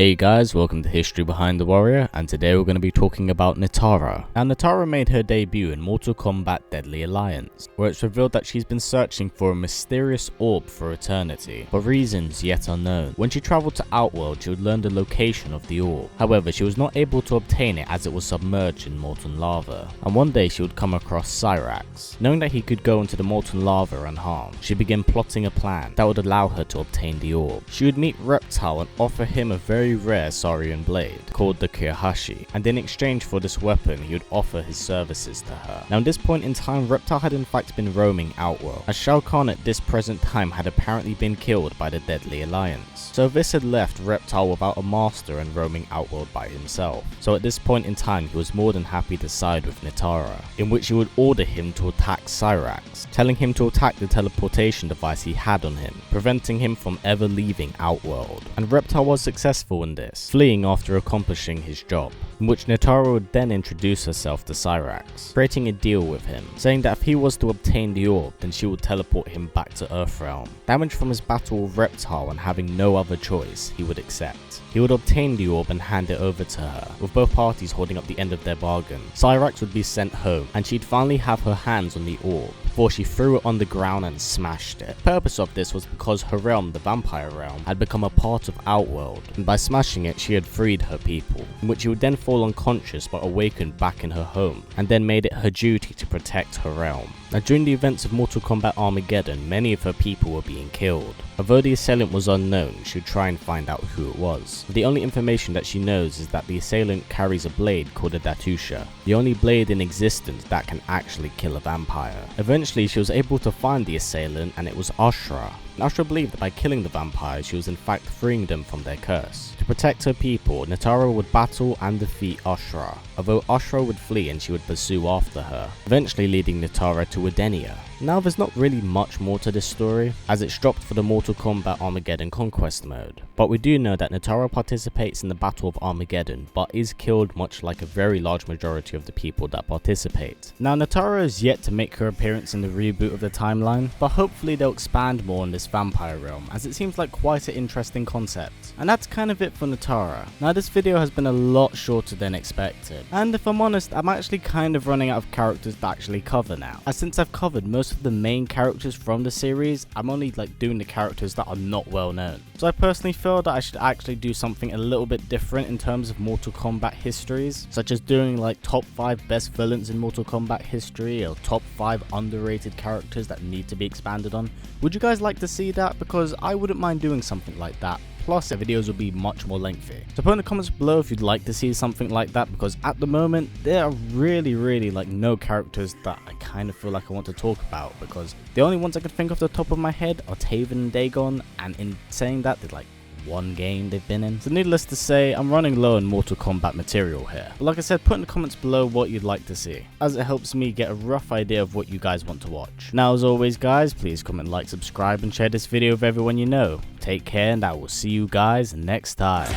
Hey guys, welcome to History Behind the Warrior, and today we're going to be talking about Nitara. Now Nitara made her debut in Mortal Kombat Deadly Alliance, where it's revealed that she's been searching for a mysterious orb for eternity, for reasons yet unknown. When she travelled to Outworld, she would learn the location of the orb. However, she was not able to obtain it as it was submerged in molten lava, and one day she would come across Cyrax. Knowing that he could go into the molten lava unharmed, she began plotting a plan that would allow her to obtain the orb. She would meet Reptile and offer him a very rare Saurian blade called the Kyohashi, and in exchange for this weapon he would offer his services to her. Now at this point in time, Reptile had in fact been roaming Outworld, as Shao Kahn at this present time had apparently been killed by the Deadly Alliance. So this had left Reptile without a master and roaming Outworld by himself. So at this point in time he was more than happy to side with Nitara, in which he would order him to attack Cyrax, telling him to attack the teleportation device he had on him, preventing him from ever leaving Outworld. And Reptile was successful in this, fleeing after accomplishing his job, in which Nitara would then introduce herself to Cyrax, creating a deal with him, saying that if he was to obtain the orb, then she would teleport him back to Earthrealm. Damaged from his battle with Reptile and having no other choice, he would accept. He would obtain the orb and hand it over to her, with both parties holding up the end of their bargain. Cyrax would be sent home, and she'd finally have her hands on the orb, before she threw it on the ground and smashed it. The purpose of this was because her realm, the vampire realm, had become a part of Outworld, and by smashing it she had freed her people, in which she would then fall unconscious but awakened back in her home, and then made it her duty to protect her realm. Now during the events of Mortal Kombat Armageddon, many of her people were being killed. Although the assailant was unknown, she would try and find out who it was. The only information that she knows is that the assailant carries a blade called a Datusha, the only blade in existence that can actually kill a vampire. Eventually she was able to find the assailant, and it was Ashra. Ashra believed that by killing the vampires she was in fact freeing them from their curse. To protect her people, Nitara would battle and defeat Ashra, although Ashra would flee and she would pursue after her, eventually leading Nitara to Edenia. Now there's not really much more to this story, as it's dropped for the Mortal Kombat Armageddon Conquest mode, but we do know that Nitara participates in the Battle of Armageddon, but is killed much like a very large majority of the people that participate. Now Nitara is yet to make her appearance in the reboot of the timeline, but hopefully they'll expand more on this vampire realm, as it seems like quite an interesting concept. And that's kind of it for Nitara. Now this video has been a lot shorter than expected, and if I'm honest, I'm actually kind of running out of characters to actually cover now, as since I've covered most of the main characters from the series, I'm only doing the characters that are not well known. So I personally feel that I should actually do something a little bit different in terms of Mortal Kombat histories, such as doing top 5 best villains in Mortal Kombat history, or top 5 underrated characters that need to be expanded on. Would you guys like to see that? Because I wouldn't mind doing something like that. Plus the videos will be much more lengthy. So put in the comments below if you'd like to see something like that, because at the moment there are really no characters that I kind of feel like I want to talk about, because the only ones I could think off the top of my head are Taven and Dagon, and in saying that they're one game they've been in. So needless to say, I'm running low on Mortal Kombat material here. But like I said, put in the comments below what you'd like to see, as it helps me get a rough idea of what you guys want to watch. Now as always guys, please comment, like, subscribe and share this video with everyone you know. Take care, and I will see you guys next time.